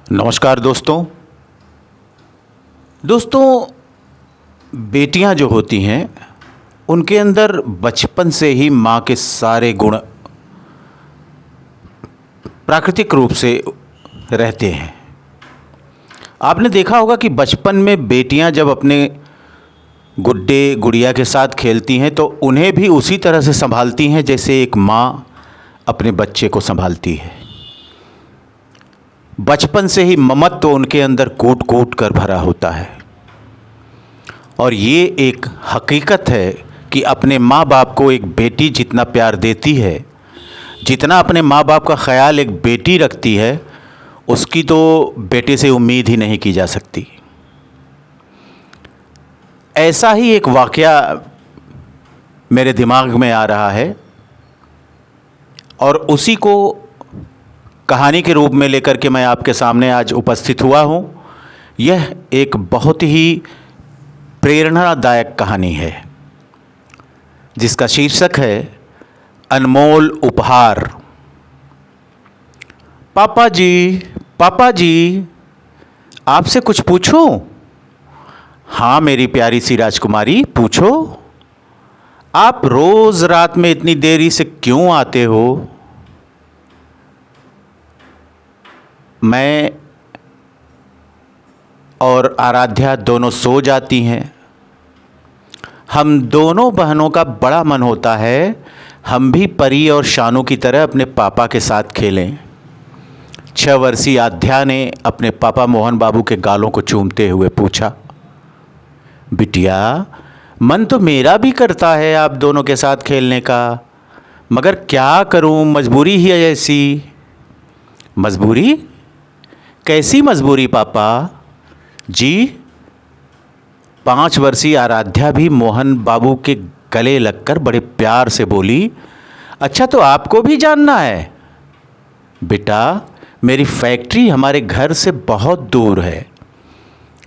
नमस्कार दोस्तों। बेटियां जो होती हैं उनके अंदर बचपन से ही माँ के सारे गुण प्राकृतिक रूप से रहते हैं। आपने देखा होगा कि बचपन में बेटियां जब अपने गुड्डे गुड़िया के साथ खेलती हैं तो उन्हें भी उसी तरह से संभालती हैं जैसे एक माँ अपने बच्चे को संभालती है। बचपन से ही ममत्व उनके अंदर कूट कूट कर भरा होता है और ये एक हकीकत है कि अपने माँ बाप को एक बेटी जितना प्यार देती है, जितना अपने माँ बाप का ख्याल एक बेटी रखती है, उसकी तो बेटे से उम्मीद ही नहीं की जा सकती। ऐसा ही एक वाकया मेरे दिमाग में आ रहा है और उसी को कहानी के रूप में लेकर के मैं आपके सामने आज उपस्थित हुआ हूँ। यह एक बहुत ही प्रेरणादायक कहानी है जिसका शीर्षक है अनमोल उपहार। पापा जी, आपसे कुछ पूछूं? हाँ मेरी प्यारी सी राजकुमारी, पूछो। आप रोज रात में इतनी देरी से क्यों आते हो? मैं और आराध्या दोनों सो जाती हैं। हम दोनों बहनों का बड़ा मन होता है हम भी परी और शानू की तरह अपने पापा के साथ खेलें। 6 वर्षीय आध्या ने अपने पापा मोहन बाबू के गालों को चूमते हुए पूछा। बिटिया, मन तो मेरा भी करता है आप दोनों के साथ खेलने का, मगर क्या करूं, मजबूरी ही है ऐसी। मजबूरी? कैसी मजबूरी पापा जी? 5 वर्षीय आराध्या भी मोहन बाबू के गले लगकर बड़े प्यार से बोली, अच्छा तो आपको भी जानना है? बेटा, मेरी फैक्ट्री हमारे घर से बहुत दूर है,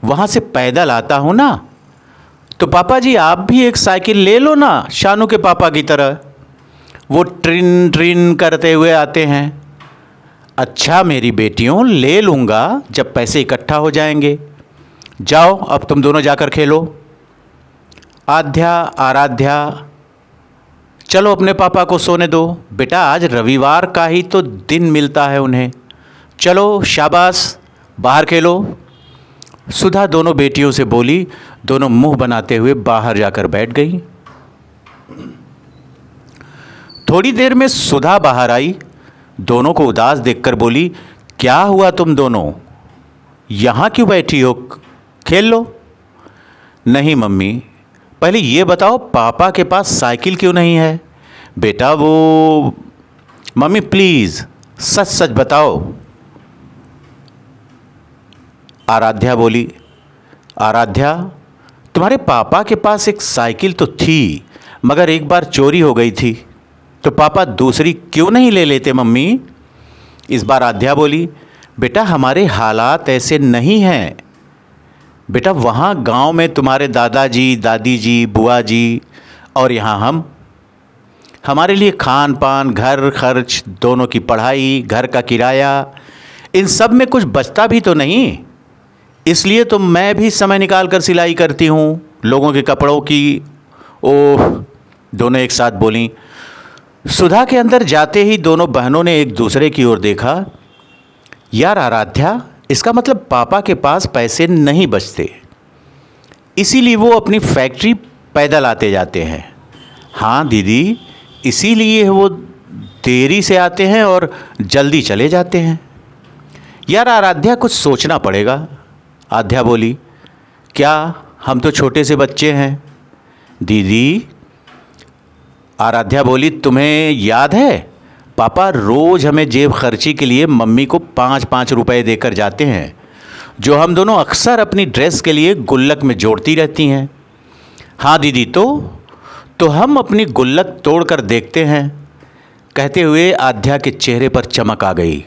वहाँ से पैदल आता हूँ ना, तो पापा जी आप भी एक साइकिल ले लो ना, शानू के पापा की तरह। वो ट्रिन ट्रिन करते हुए आते हैं। अच्छा मेरी बेटियों, ले लूँगा जब पैसे इकट्ठा हो जाएंगे। जाओ अब तुम दोनों जाकर खेलो। आध्या, आराध्या, चलो अपने पापा को सोने दो। बेटा आज रविवार का ही तो दिन मिलता है उन्हें। चलो शाबाश, बाहर खेलो। सुधा दोनों बेटियों से बोली। दोनों मुंह बनाते हुए बाहर जाकर बैठ गई। थोड़ी देर में सुधा बाहर आई, दोनों को उदास देखकर बोली, क्या हुआ तुम दोनों, यहाँ क्यों बैठी हो? खेल लो। नहीं मम्मी, पहले ये बताओ पापा के पास साइकिल क्यों नहीं है? बेटा वो, मम्मी प्लीज़ सच सच बताओ। आराध्या बोली। आराध्या, तुम्हारे पापा के पास एक साइकिल तो थी, मगर एक बार चोरी हो गई थी, तो पापा दूसरी क्यों नहीं ले लेते मम्मी? इस बार आध्या बोली। बेटा हमारे हालात ऐसे नहीं हैं। बेटा वहाँ गांव में तुम्हारे दादाजी, दादी जी, बुआ जी और यहाँ हमारे लिए खान पान, घर खर्च, दोनों की पढ़ाई, घर का किराया, इन सब में कुछ बचता भी तो नहीं। इसलिए तो मैं भी समय निकाल कर सिलाई करती हूँ लोगों के कपड़ों की। ओह, दोनों एक साथ बोलीं। सुधा के अंदर जाते ही दोनों बहनों ने एक दूसरे की ओर देखा। यार आराध्या, इसका मतलब पापा के पास पैसे नहीं बचते, इसीलिए वो अपनी फैक्ट्री पैदल आते जाते हैं। हाँ दीदी, इसीलिए वो देरी से आते हैं और जल्दी चले जाते हैं। यार आराध्या, कुछ सोचना पड़ेगा। आध्या बोली। क्या? हम तो छोटे से बच्चे हैं। दीदी, आराध्या बोली, तुम्हें याद है पापा रोज़ हमें जेब खर्ची के लिए मम्मी को 5-5 रुपए देकर जाते हैं, जो हम दोनों अक्सर अपनी ड्रेस के लिए गुल्लक में जोड़ती रहती हैं। हाँ दीदी, तो हम अपनी गुल्लक तोड़कर देखते हैं। कहते हुए आध्या के चेहरे पर चमक आ गई।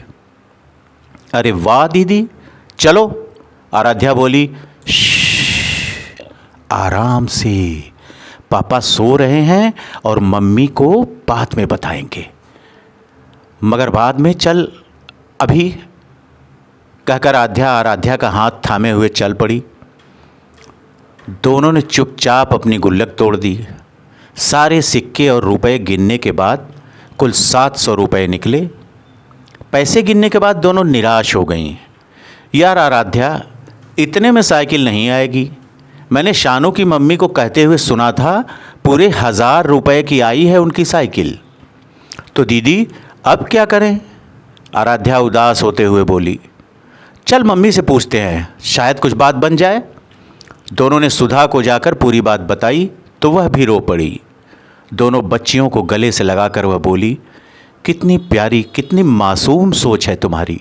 अरे वाह दीदी, चलो। आराध्या बोली। श्श्श, आराम से, पापा सो रहे हैं और मम्मी को बाद में बताएंगे, मगर बाद में चल, अभी कहकर आध्या आराध्या का हाथ थामे हुए चल पड़ी। दोनों ने चुपचाप अपनी गुल्लक तोड़ दी। सारे सिक्के और रुपए गिनने के बाद कुल 700 रुपए निकले। पैसे गिनने के बाद दोनों निराश हो गईं। यार आराध्या, इतने में साइकिल नहीं आएगी। मैंने शानू की मम्मी को कहते हुए सुना था पूरे 1000 रुपए की आई है उनकी साइकिल। तो दीदी अब क्या करें? आराध्या उदास होते हुए बोली। चल मम्मी से पूछते हैं, शायद कुछ बात बन जाए। दोनों ने सुधा को जाकर पूरी बात बताई तो वह भी रो पड़ी। दोनों बच्चियों को गले से लगाकर वह बोली, कितनी प्यारी, कितनी मासूम सोच है तुम्हारी।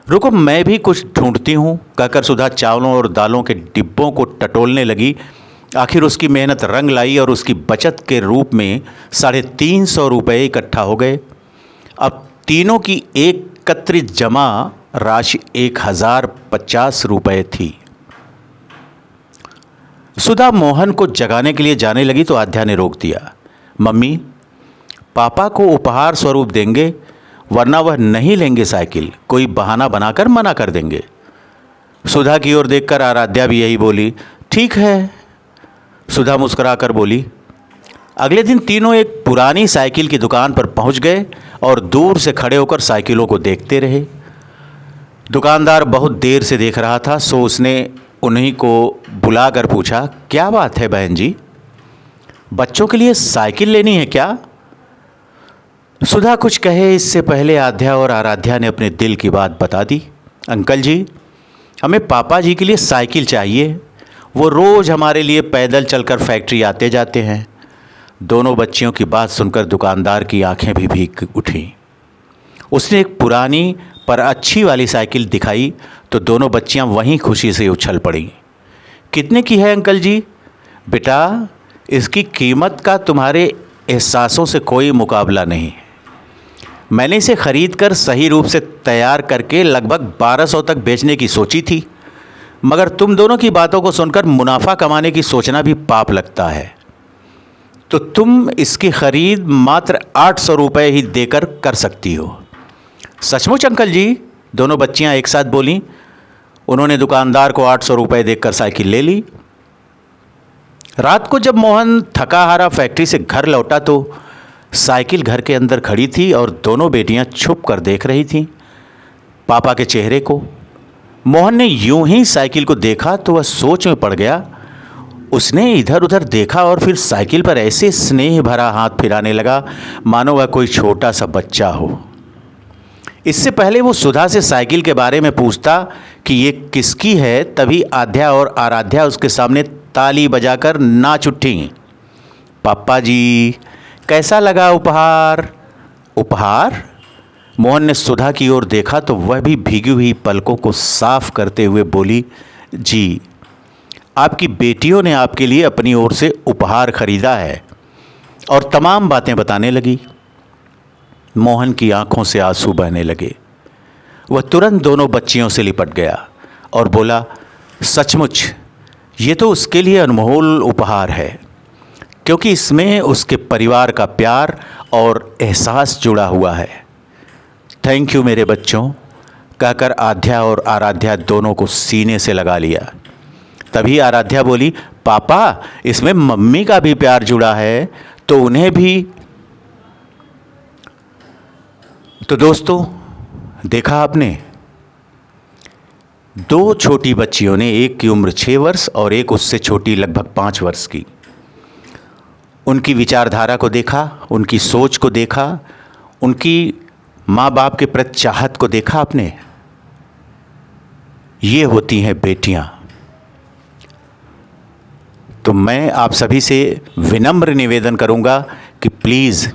रुको मैं भी कुछ ढूंढती हूँ, कहकर सुधा चावलों और दालों के डिब्बों को टटोलने लगी। आखिर उसकी मेहनत रंग लाई और उसकी बचत के रूप में 350 रुपये इकट्ठा हो गए। अब तीनों की एकत्रित जमा राशि 1050 रुपये थी। सुधा मोहन को जगाने के लिए जाने लगी तो आध्या ने रोक दिया। मम्मी, पापा को उपहार स्वरूप देंगे, वरना वह नहीं लेंगे साइकिल। कोई बहाना बनाकर मना कर देंगे। सुधा की ओर देखकर आराध्या भी यही बोली। ठीक है, सुधा मुस्कुराकर बोली। अगले दिन तीनों एक पुरानी साइकिल की दुकान पर पहुंच गए और दूर से खड़े होकर साइकिलों को देखते रहे। दुकानदार बहुत देर से देख रहा था, सो उसने उन्हीं को बुलाकर पूछा, क्या बात है बहन जी, बच्चों के लिए साइकिल लेनी है क्या? सुधा कुछ कहे इससे पहले आध्या और आराध्या ने अपने दिल की बात बता दी। अंकल जी, हमें पापा जी के लिए साइकिल चाहिए। वो रोज़ हमारे लिए पैदल चलकर फैक्ट्री आते जाते हैं। दोनों बच्चियों की बात सुनकर दुकानदार की आंखें भी भीग उठीं। उसने एक पुरानी पर अच्छी वाली साइकिल दिखाई तो दोनों बच्चियां वहीं खुशी से उछल पड़ीं। कितने की है अंकल जी? बेटा, इसकी कीमत का तुम्हारे एहसासों से कोई मुकाबला नहीं। मैंने इसे खरीद कर सही रूप से तैयार करके लगभग 1200 तक बेचने की सोची थी, मगर तुम दोनों की बातों को सुनकर मुनाफा कमाने की सोचना भी पाप लगता है। तो तुम इसकी खरीद मात्र 800 रुपये ही देकर कर सकती हो। सचमुच अंकल जी? दोनों बच्चियां एक साथ बोलीं। उन्होंने दुकानदार को 800 रुपये देकर साइकिल ले ली। रात को जब मोहन थका हारा फैक्ट्री से घर लौटा तो साइकिल घर के अंदर खड़ी थी और दोनों बेटियां छुप कर देख रही थीं पापा के चेहरे को। मोहन ने यूं ही साइकिल को देखा तो वह सोच में पड़ गया। उसने इधर उधर देखा और फिर साइकिल पर ऐसे स्नेह भरा हाथ फिराने लगा मानो वह कोई छोटा सा बच्चा हो। इससे पहले वो सुधा से साइकिल के बारे में पूछता कि ये किसकी है, तभी आध्या और आराध्या उसके सामने ताली बजाकर नाच उठी। पापा जी, कैसा लगा उपहार? उपहार? मोहन ने सुधा की ओर देखा तो वह भी भीगी हुई पलकों को साफ करते हुए बोली, जी, आपकी बेटियों ने आपके लिए अपनी ओर से उपहार खरीदा है। और तमाम बातें बताने लगी। मोहन की आंखों से आंसू बहने लगे। वह तुरंत दोनों बच्चियों से लिपट गया और बोला, सचमुच ये तो उसके लिए अनमोल उपहार है, क्योंकि इसमें उसके परिवार का प्यार और एहसास जुड़ा हुआ है। थैंक यू मेरे बच्चों, कहकर आध्या और आराध्या दोनों को सीने से लगा लिया। तभी आराध्या बोली, पापा, इसमें मम्मी का भी प्यार जुड़ा है, तो उन्हें भी। तो दोस्तों, देखा आपने, दो छोटी बच्चियों ने, एक की उम्र 6 वर्ष और एक उससे छोटी लगभग 5 वर्ष की, उनकी विचारधारा को देखा, उनकी सोच को देखा, उनकी माँ बाप के प्रति चाहत को देखा आपने। ये होती हैं बेटियां। तो मैं आप सभी से विनम्र निवेदन करूंगा कि प्लीज़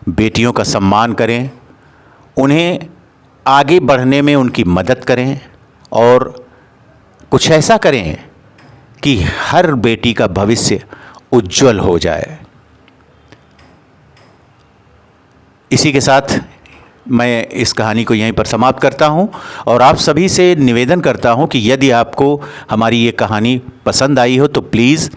बेटियों का सम्मान करें, उन्हें आगे बढ़ने में उनकी मदद करें और कुछ ऐसा करें कि हर बेटी का भविष्य उज्जवल हो जाए। इसी के साथ मैं इस कहानी को यहीं पर समाप्त करता हूं और आप सभी से निवेदन करता हूं कि यदि आपको हमारी ये कहानी पसंद आई हो तो प्लीज़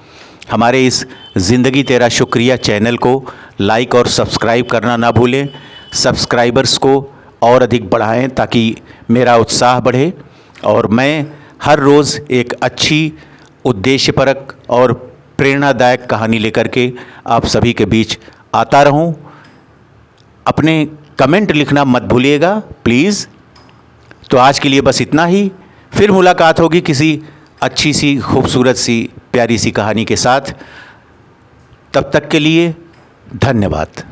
हमारे इस ज़िंदगी तेरा शुक्रिया चैनल को लाइक और सब्सक्राइब करना ना भूलें। सब्सक्राइबर्स को और अधिक बढ़ाएं ताकि मेरा उत्साह बढ़े और मैं हर रोज़ एक अच्छी, उद्देश्यपरक और प्रेरणादायक कहानी लेकर के आप सभी के बीच आता रहूं। अपने कमेंट लिखना मत भूलिएगा प्लीज़। तो आज के लिए बस इतना ही। फिर मुलाकात होगी किसी अच्छी सी, खूबसूरत सी, प्यारी सी कहानी के साथ। तब तक के लिए धन्यवाद।